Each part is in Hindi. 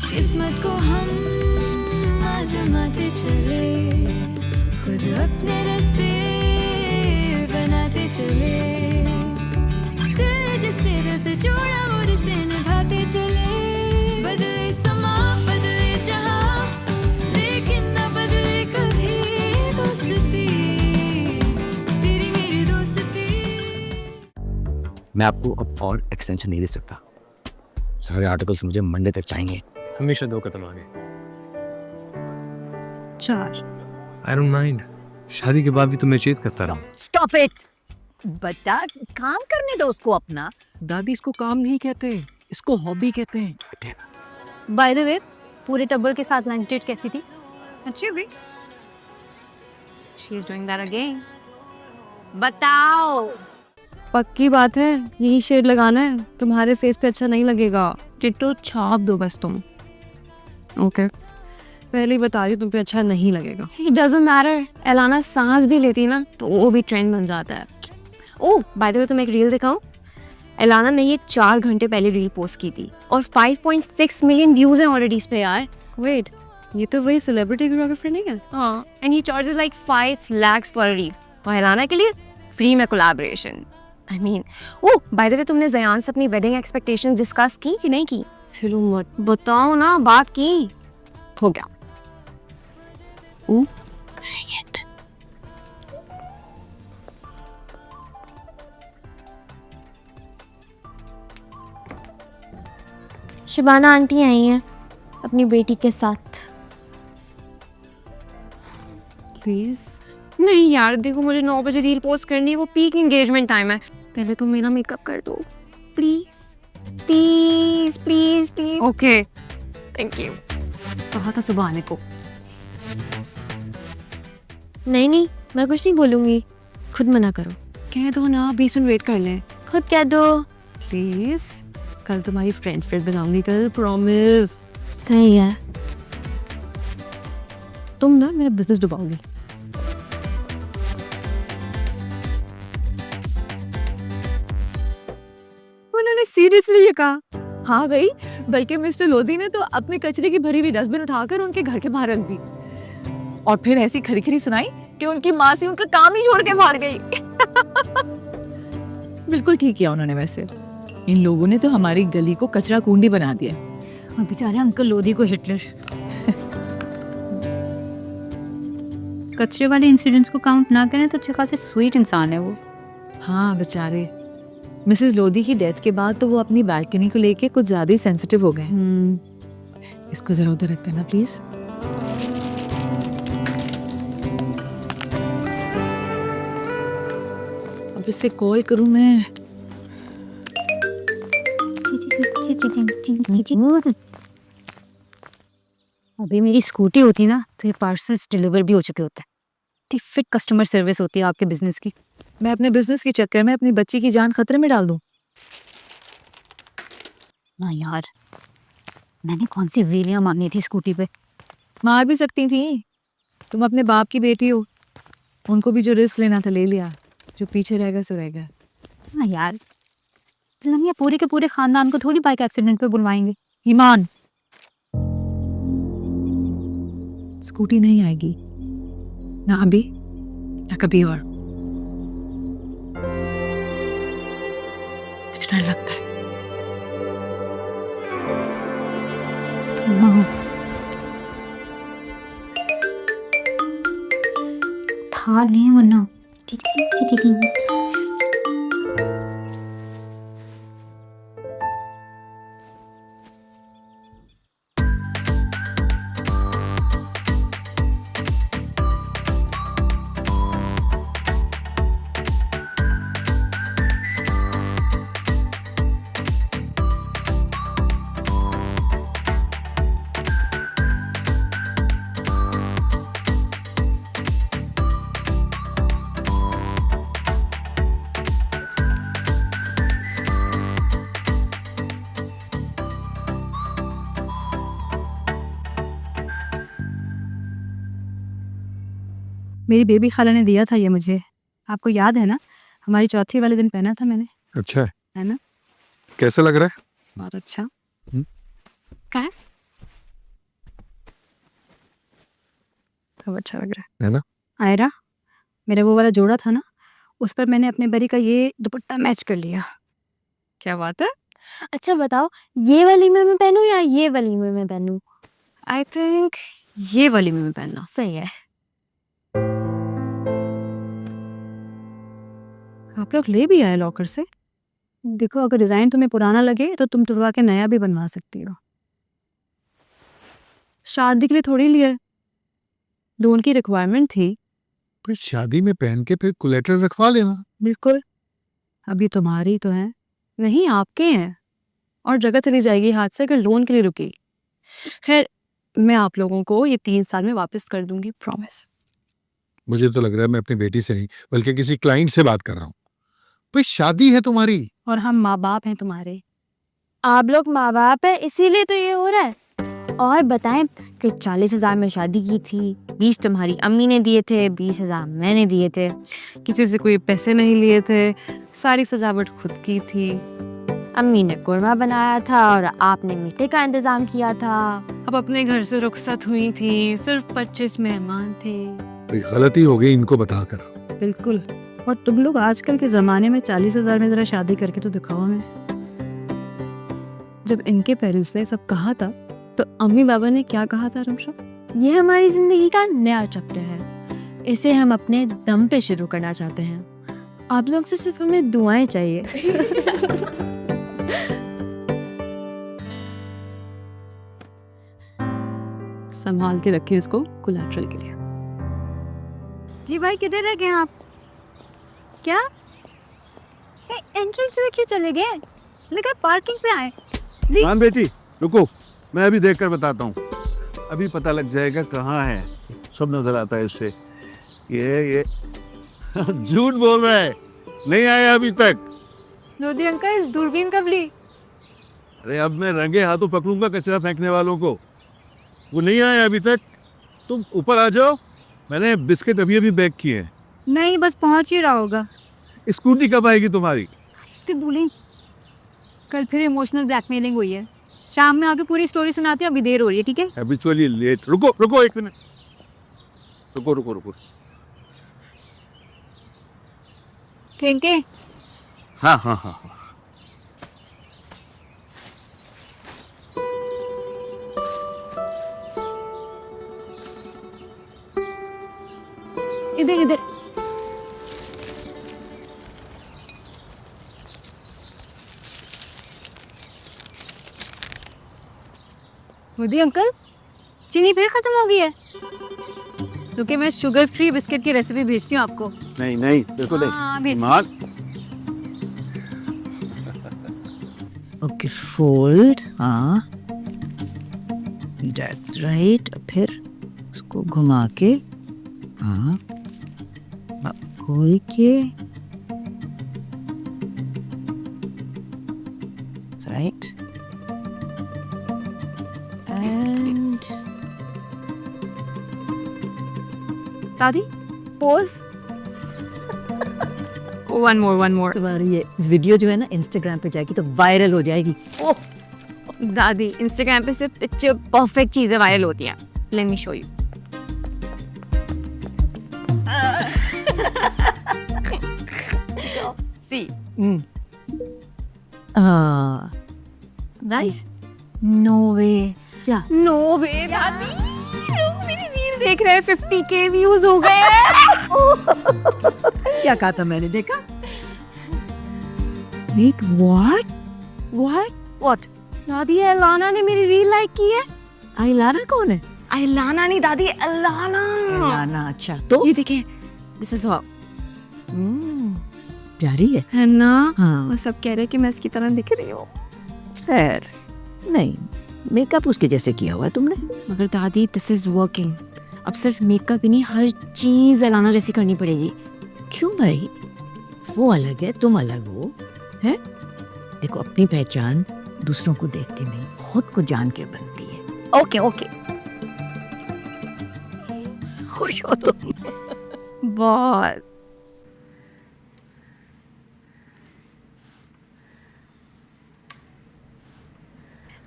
किस्मत को हम आजमाते चले, खुद अपने रास्ते बनाते चले, दिल जिससे दिल से जोड़ा वो रिश्ते निभाते चले। बदले समा बदले जहां, लेकिन न बदले कभी दोस्ती, तेरी मेरी दोस्ती। मैं आपको अब और एक्सटेंशन नहीं दे सकता। सारे आर्टिकल्स मुझे मंडे तक चाहिए। हमेशा 2 कदम आगे। 4। I don't mind. शादी के बाद भी तो मैं चेज करता रहा। स्टॉप इट बता, काम करने दो उसको अपना। दादी इसको काम नहीं कहते, इसको हॉबी कहते हैं। बाय द वे, पूरे टब्बर के साथ लंच डेट कैसी थी? अच्छी हुई। She is doing that again. बताओ। पक्की बात है, यही शेड लगाना है, तुम्हारे फेस पे अच्छा नहीं लगेगा। टिट्टो छाप दो बस तुम। ओके पहले ही बता रही हूँ, तुम पे अच्छा नहीं लगेगा। इट डजंट मैटर, एलाना सांस भी लेती ना तो वो भी ट्रेंड बन जाता है। ओह बाय द वे, तुम एक रील दिखाऊं? एलाना ने ये 4 घंटे पहले रील पोस्ट की थी और 5.6 मिलियन व्यूज हैं ऑलरेडी इस पे यार। वेट, ये तो वही सेलिब्रिटी कोरियोग्राफर नहीं है? हाँ, and he charges like 5 lakhs for reel. और एलाना के लिए फ्री में collaboration. I mean, oh by the way, तुमने ज़यान से अपनी वेडिंग एक्सपेक्टेशंस डिस्कस की कि नहीं की? फिर मत बताओ ना, बात की? हो गया। शिबाना आंटी आई हैं अपनी बेटी के साथ। प्लीज। नहीं यार देखो, मुझे 9 बजे रील पोस्ट करनी है, वो पीक एंगेजमेंट टाइम है। पहले तो मेरा मेकअप कर दो please please please please. Okay thank you. कहा था सुबह आने को। नहीं नहीं, मैं कुछ नहीं बोलूंगी, खुद मना करो। कह दो ना, 20 मिनट वेट कर ले। खुद कह दो प्लीज। कल तुम्हारी फ्रेंड बनाऊंगी, कल प्रॉमिस। सही है। तुम ना मेरा बिजनेस डुबाओगी। उन्होंने सीरियसली ये कहा? हाँ भाई, बल्कि मिस्टर लोधी ने तो अपने कचरे की भरी हुई डस्टबिन उठाकर उनके घर के बाहर रख दी और फिर ऐसी खरी खरी सुनाई कि उनकी माँ से उनका काम ही छोड़ के भाग गई। बिल्कुल ठीक किया उन्होंने। वैसे इन लोगों ने तो हमारी गली को कचरा कुंडी बना दिया। और बेचारे अंकल लोधी को हिटलर। कचरे वाले इंसिडेंट्स को काउंट ना करें तो अच्छे खासे स्वीट इंसान है वो। हाँ बेचारे, मिसेस लोधी की डेथ के बाद तो वो अपनी बालकनी को लेके कुछ ज्यादा ही सेंसिटिव हो गए। इसको जरा उधर रखते ना प्लीज। अब इससे कॉल करूं मैं? अभी मेरी स्कूटी होती ना तो ये पार्सल्स डिलीवर भी हो चुके होते। इतनी फिट कस्टमर सर्विस होती है आपके बिजनेस की। मैं अपने बिजनेस के चक्कर में अपनी बच्ची की जान खतरे में डाल दूं? ना यार, मैंने कौन सी वेलियां मारनी थी स्कूटी पे। मार भी सकती थी, तुम अपने बाप की बेटी हो। उनको भी जो रिस्क लेना था ले लिया, जो पीछे रह गया सो रह गया। ना यार, लम्या पूरे के पूरे खानदान को थोड़ी बाइक एक्सीडेंट पे बुलवाएंगे। ईमान, स्कूटी नहीं आएगी ना अभी ना कभी और। कुछ डर लगता है। उठा लें वरना। मेरी बेबी खाला ने दिया था ये मुझे, आपको याद है ना? हमारी चौथी वाले दिन पहना था मैंने। अच्छा है ना? कैसा लग रहा है? बहुत अच्छा। क्या है? सब अच्छा लग रहा है ना? है। आयरा, मेरा वो वाला जोड़ा था ना, उस पर मैंने अपने बरी का ये दुपट्टा मैच कर लिया। क्या बात है? अच्छा बताओ, ये वाली में मैं पहनूं या ये वाली में मैं पहनूं? आई थिंक ये वाली में पहनना। सही है। आप लोग ले भी आए लॉकर से? देखो, अगर डिजाइन तुम्हें पुराना लगे तो तुम तुड़वा के नया भी बनवा सकती हो। शादी के लिए थोड़ी लिया है, लोन की रिक्वायरमेंट थी। फिर शादी में पहन के फिर कोलेटरल रखवा लेना। बिल्कुल, अभी तुम्हारी तो है। नहीं, आपके हैं, और जगह चली जाएगी हाथ से अगर लोन के लिए रुकी। खैर, मैं आप लोगों को ये 3 साल में वापस कर दूंगी, प्रॉमिस। मुझे तो लग रहा है मैं अपनी बेटी से नहीं बल्कि किसी क्लाइंट से बात कर रहा हूँ। भाई शादी है तुम्हारी। और हम माँ बाप हैं तुम्हारे। आप लोग माँ बाप है इसीलिए तो ये हो रहा है। और बताएं कि 40,000 में शादी की थी, 20 तुम्हारी अम्मी ने दिए थे, 20,000 मैंने दिए थे। किसी से कोई पैसे नहीं लिए थे, सारी सजावट खुद की थी। अम्मी ने कुरमा बनाया था और आपने मीठे का इंतजाम किया था। अब अपने घर से रुखसत हुई थी, सिर्फ 25 मेहमान थे। कोई गलती हो गई इनको बताकर। बिल्कुल। और तुम लोग आजकल के ज़माने में 40,000 में ज़रा शादी करके तो दिखाओ हमें। जब इनके पेरेंट्स ने सब कहा था तो अम्मी बाबा ने क्या कहा था रमशा? ये हमारी जिंदगी का नया चैप्टर है, इसे हम अपने दम पे शुरू करना चाहते हैं। आप लोग से सिर्फ हमें दुआएं चाहिए। संभाल के रखें इसको कोलैटरल के लिए। जी भाई, किधर रह गए आप? क्या एंट्रेंस में क्यों चले गए? लेकर पार्किंग पे आए। मान बेटी रुको, मैं अभी देखकर बताता हूँ। अभी पता लग जाएगा कहाँ है, सब नजर आता है इससे। ये झूठ बोल रहा है, नहीं आया अभी तक। लोधी अंकल, दूरबीन कब ली? अरे अब मैं रंगे हाथों पकड़ूंगा कचरा फेंकने वालों को। वो नहीं आया अभी तक। तुम ऊपर आ जाओ, मैंने बिस्किट अभी अभी पैक किए हैं। नहीं, बस पहुंच ही रहा होगा। स्कूटी कब आएगी तुम्हारी? बोली कल फिर इमोशनल ब्लैकमेलिंग हुई है। शाम में आके पूरी स्टोरी सुनाते हैं, अभी देर हो रही है। ठीक है, हैबिचुअली लेट। रुको रुको 1 मिनट, रुको रुको रुको। Thank you. हाँ हाँ हाँ हाँ। इधर इधर। मोदी अंकल, चीनी फिर खत्म हो गई है? क्योंकि मैं शुगर फ्री बिस्किट की रेसिपी भेजती हूँ आपको। नहीं नहीं बिल्कुल हाँ, नहीं। भेज। मान ओके, फोल्ड। हाँ, दैट्स राइट। फिर उसको घुमा के, हाँ, खोल के, राइट, एंड दादी, पोज। One more. तुम्हारी ये वीडियो जो है ना इंस्टाग्राम पे जाएगी तो वायरल हो जाएगी। ओह, दादी, इंस्टाग्राम पे सिर्फ पिक्चर परफेक्ट चीजें वायरल होती हैं। Let me show you. See. Nice. No way. क्या? नो वे दादी, लोग मेरी रील देख रहे हैं, 50K व्यूज हो गए। क्या कहा था मैंने? देखा? Wait, what? व्हाट? दादी, एलाना ने मेरी रील लाइक की है। आइलाना कौन है? एलाना नहीं दादी, एलाना। आइलाना, अच्छा। तो ये देखें, दिस इज हर। प्यारी है ना? हाँ। वो सब कह रहे हैं कि मैं इसकी तरह दिख रही हूँ। खैर नहीं, मेकअप उसके जैसे किया हुआ है तुमने। मगर दादी, दिस इज वर्किंग। अब सिर्फ मेकअप ही नहीं, हर चीज एलाना जैसी करनी पड़ेगी। क्यों भाई? वो अलग है, तुम अलग हो, हैं? देखो, अपनी पहचान दूसरों को देख के नहीं, खुद को जान के बनती है। Okay okay. खुश हो तुम? बहुत।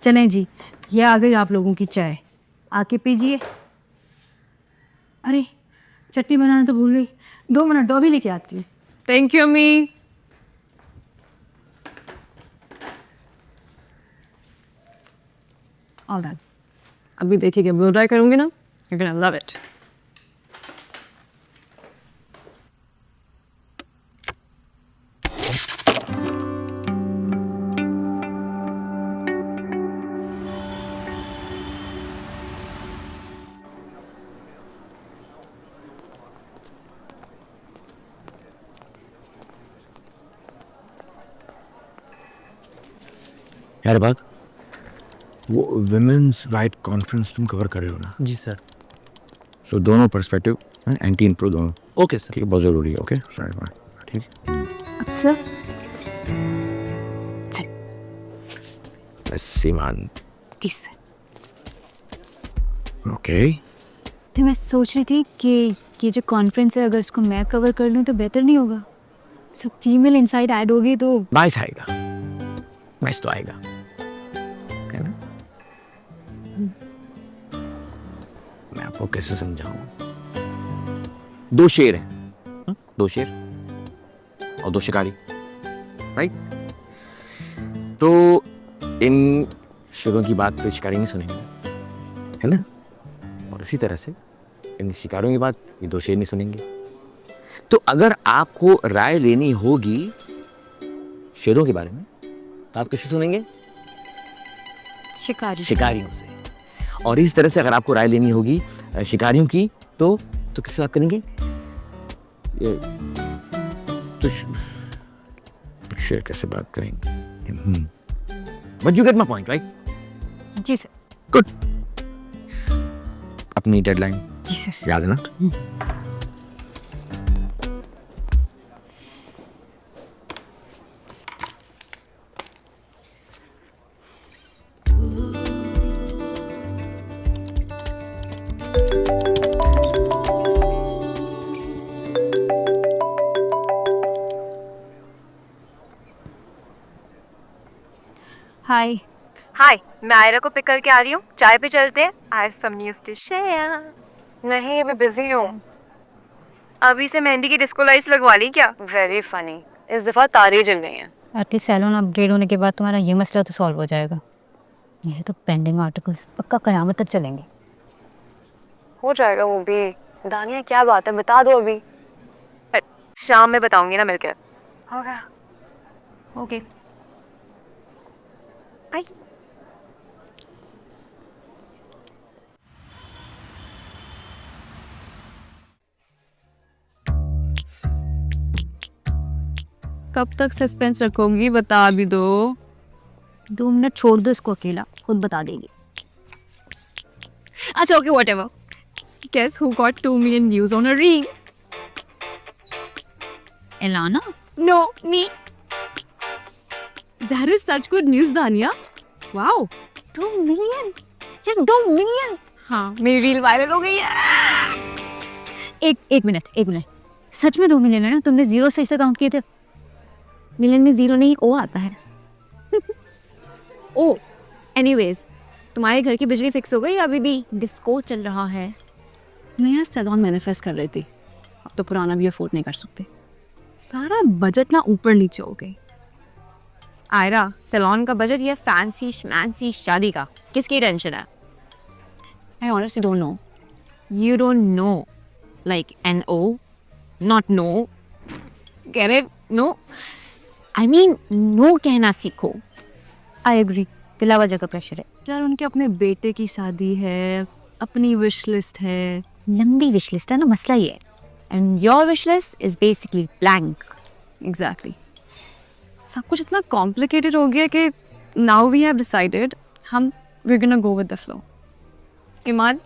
चलें जी, ये आ गई आप लोगों की चाय, आके पीजिए। अरे चटनी बनाना तो भूल गई, 2 मिनट दो, अभी लेके आती हूँ। थैंक यू अम्मी। All done. अभी देखिए ब्लो ड्राई करूंगी ना, you're gonna love it. यार बात, वो विमेंस राइट कॉन्फ्रेंस तुम कवर कर रहे हो ना? जी सर। सो दोनों पर्सपेक्टिव, एंटी एंड प्रो दोनों, ओके सर। ठीक है, बहुत ज़रूरी है। ओके ठीक है। अब सर सीमांत, ओके। तो मैं सोच रही थी कि ये जो कॉन्फ्रेंस है, अगर इसको मैं कवर कर लूँ तो बेहतर नहीं होगा? सब फीमेल इनसाइड ऐड होगी तो नाइस आएगा, नाइस तो आएगा, है ना? मैं आपको कैसे समझाऊं? 2 शेर हैं, 2 शेर और 2 शिकारी, राइट? तो इन शेरों की बात तो शिकारी नहीं सुनेंगे, है ना? और इसी तरह से इन शिकारियों की बात ये 2 शेर नहीं सुनेंगे। तो अगर आपको राय लेनी होगी शेरों के बारे में, तो आप किससे सुनेंगे? शिकारियों से। और इस तरह से अगर आपको राय लेनी होगी शिकारियों की, तो किससे बात करेंगे? तो शेर कैसे बात करेंगे? But you get my point, right? जी सर। गुड। अपनी डेडलाइन जी सर। याद है ना? हाय। हाय, मैं आयरा को पिक करके आ रही हूँ, चाय पे चलते हैं। I have some news to share. नहीं, अभी बिजी हूँ। अभी से मेहंदी की डिस्को लाइट्स लगवा ली क्या? वेरी फनी, इस दफा तारे जल गई हैं। एटलीस्ट सैलून अपग्रेड होने के बाद तुम्हारा ये मसला तो सॉल्व हो जाएगा। ये तो पेंडिंग आर्टिकल्स पक्का कयामत तक चलेंगे। हो जाएगा वो भी। दानिया क्या बात है, बता दो अभी। शाम में बताऊंगी ना मिलकर। हो गया। ओके। आई। कब तक सस्पेंस रखोगी, बता भी दो। 2 मिनट छोड़ दो इसको, अकेला खुद बता देगी। अच्छा okay, whatever. Guess who got 2 million views on a reel? Alana? No, me. That is such good news, Dania. Wow. 2 million? यार 2 मिलियन? हाँ, मेरी रील वायरल हो गई है। एक मिनट। सच में 2 मिलियन है ना? तुमने 0 से इसे काउंट किए थे? मिलियन में 0 नहीं, ओ आता है। ओ, एनीवेज, तुम्हारे घर की बिजली फिक्स हो गई या अभी भी डिस्को चल रहा है? नया सैलून मैनिफेस्ट कर रही थी, अब तो पुराना भी अफोर्ड नहीं कर सकते। सारा बजट ना ऊपर नीचे हो गई। आयरा, सैलून का बजट या फैंसी श्मैंसी शादी का, किसकी टेंशन है? I honestly don't know. You don't know, like N-O, not no. Get it? No. I mean, no कहना सीखो। आई एग्री, बिला वजह का प्रेशर है। यार उनके अपने बेटे की शादी है, अपनी विश लिस्ट है। लंबी विश लिस्ट है ना, मसला ये है। And your wish list is basically blank. Exactly. सब कुछ इतना complicated हो गया कि now we have decided we're gonna go with the flow. Iman,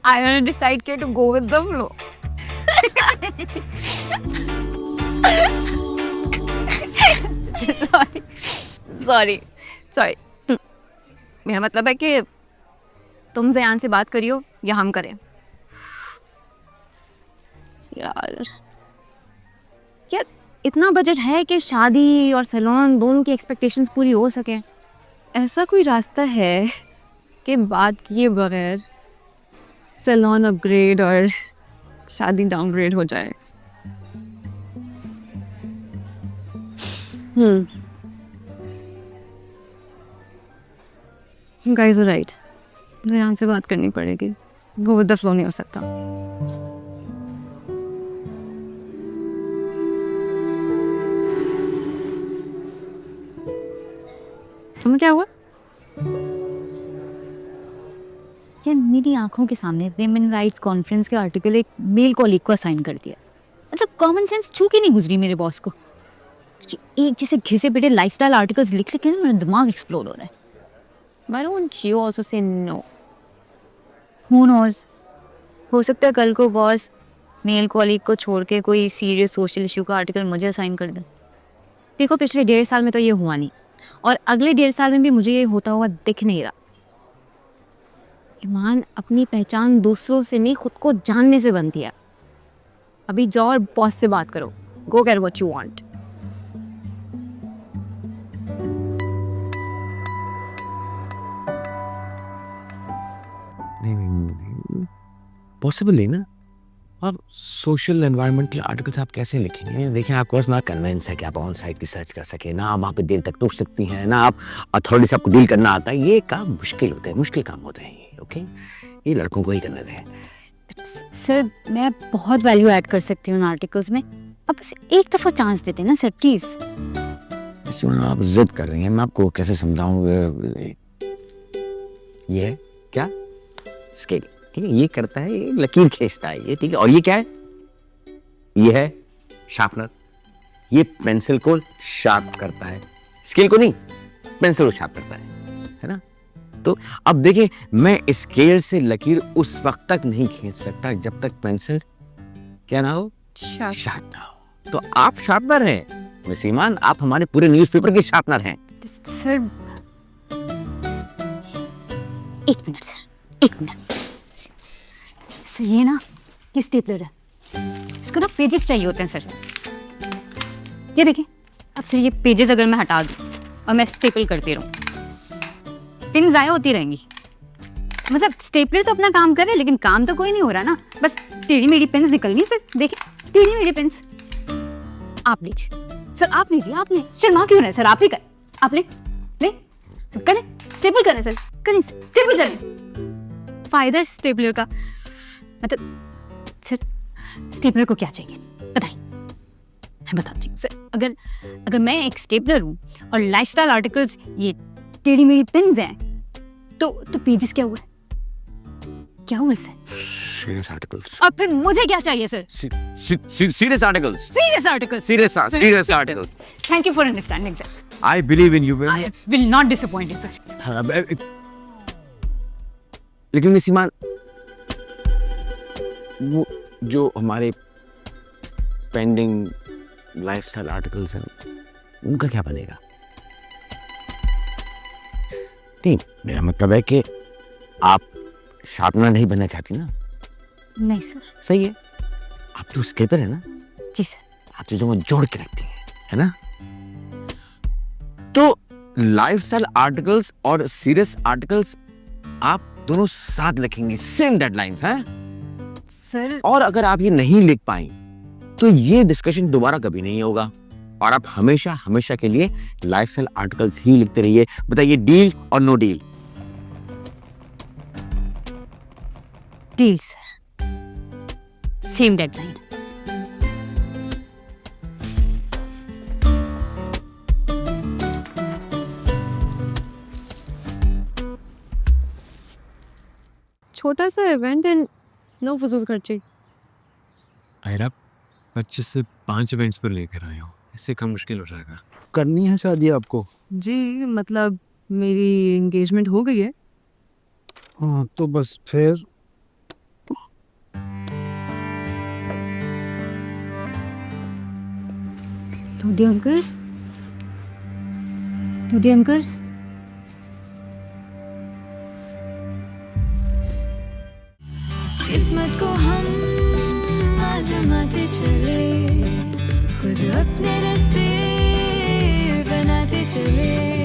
I wanna decide to go with the flow. Sorry. मेरा मतलब है कि तुम ज़यान से बात करियो या हम करें। यार इतना बजट है कि शादी और सैलून दोनों की एक्सपेक्टेशंस पूरी हो सके? ऐसा कोई रास्ता है कि बात किए बगैर सैलून अपग्रेड और शादी डाउनग्रेड हो जाए। गाइस आर राइट, ध्यान से बात करनी पड़ेगी, गो विद द फ्लो नहीं हो सकता। तुम्हें क्या हुआ? यार मेरी आंखों के सामने विमेन राइट्स कॉन्फ्रेंस के आर्टिकल एक मेल कॉलीग को असाइन कर दिया। मतलब कॉमन सेंस छू के नहीं गुजरी मेरे बॉस को। एक जैसे घिसे पिटे लाइफस्टाइल आर्टिकल्स लिख लिख के ना मेरा दिमाग एक्सप्लोड हो रहा है। Why don't you also say no? Who knows? हो सकता है कल को बॉस मेल कॉलीग को छोड़ के कोई सीरियस सोशल इशू का आर्टिकल मुझे असाइन कर दे। देखो पिछले 1.5 साल में तो ये हुआ नहीं, और अगले 1.5 साल में भी मुझे ये होता हुआ दिख नहीं रहा। ईमान, अपनी पहचान दूसरों से नहीं खुद को जानने से बनती है। अभी जाओ और बॉस से बात करो। गो गेट व्हाट यू वांट। नहीं पॉसिबल नहीं ना। और सोशल एनवायरमेंटल आर्टिकल्स आप कैसे लिखेंगे? देखिए, आपको ना कन्वेंस है कि आप ऑन साइट रिसर्च कर सके, ना आप वहाँ पे देर तक रुक सकती हैं, ना आप अथॉरिटी से आपको डील करना आता है। ये काम मुश्किल होता है, मुश्किल काम होते हैं ये। ओके, ये लड़कों को ही करने दें। सर मैं बहुत वैल्यू ऐड कर सकती हूँ उन आर्टिकल्स में। अब बस एक दफ़ा चांस देते ना सर, प्लीज़। आप जिद कर रही हैं, मैं आपको कैसे समझाऊं? ये है क्या? स्केल, ठीक है, ये करता है, ये लकीर खींचता है, ये ठीक है। और ये क्या है? ये है शार्पनर, ये पेंसिल को शार्प करता है, स्केल को नहीं, पेंसिल को शार्प करता है ना? तो अब देखिए, मैं स्केल से लकीर उस वक्त तक नहीं खींच सकता जब तक पेंसिल क्या ना हो, शार्प ना हो। तो आप शार्पनर हैं मिस ईमान, आप हमारे पूरे न्यूज़पेपर के शार्पनर हैं। सर एक मिनट सर, एक मिनट सर। ये ना ये स्टेपलर है, इसको ना पेजेस चाहिए होते हैं सर। ये देखिए, अब सर ये पेजेस अगर मैं हटा दूँ और मैं स्टेपल करती रहूँ, पिन ज़ाया होती रहेंगी। मतलब स्टेपलर तो अपना काम कर रहे हैं, लेकिन काम तो कोई नहीं हो रहा ना, बस टेढ़ी मेढ़ी पिन्स निकल गई सर। देखिए टेढ़ी मेढ़ी पिन्स। आप लीजिए सर, आप लीजिए, आपने शर्मा क्यों रहे सर? आप ही कर, आप ले करें, स्टेपल करें सर, करें स्टेपल करें। फायदा है स्टेपलर का। मतलब सर स्टेपलर को क्या चाहिए बताइए, मैं बताती हूँ सर। अगर मैं एक स्टेपलर हूँ और लाइफस्टाइल आर्टिकल्स ये टेढ़ी मेढ़ी पिन्स हैं, तो पेजेस क्या हुआ? क्या हुआ सर? Serious articles. और फिर मुझे क्या चाहिए sir? Serious articles. Serious articles. Serious articles. Thank you for understanding sir. I believe in you, baby. I will not disappoint you, sir. हाँ, लेकिन मिस ईमान, वो जो हमारे पेंडिंग लाइफस्टाइल आर्टिकल्स हैं, उनका क्या बनेगा? नहीं, मेरा मतलब है कि आप शार्पनर नहीं बनना चाहती ना? नहीं सर। सही है, आप तो स्केपर है ना? जी सर। आप चीजों को जोड़ के रखती हैं, है ना? तो लाइफस्टाइल आर्टिकल्स और सीरियस आर्टिकल्स आप दोनों साथ लिखेंगे, सेम डेडलाइंस हैं सर। और अगर आप ये नहीं लिख पाई तो ये डिस्कशन दोबारा कभी नहीं होगा, और आप हमेशा हमेशा के लिए लाइफस्टाइल आर्टिकल्स ही लिखते रहिए। बताइए, डील और no deal? Deal sir, same deadline. छोटा सा इवेंट एंड नो फजूल खर्ची। आयरा 25 से 5 इवेंट्स पर लेकर आया हूँ, इससे कम मुश्किल हो जाएगा। करनी है शादी आपको? जी, मतलब मेरी एंगेजमेंट हो गई है। हाँ तो बस फिर दूधी अंकल, दूधी अंकल। किस्मत को हम आजमाते चले, खुद अपने रास्ते बनाते चले।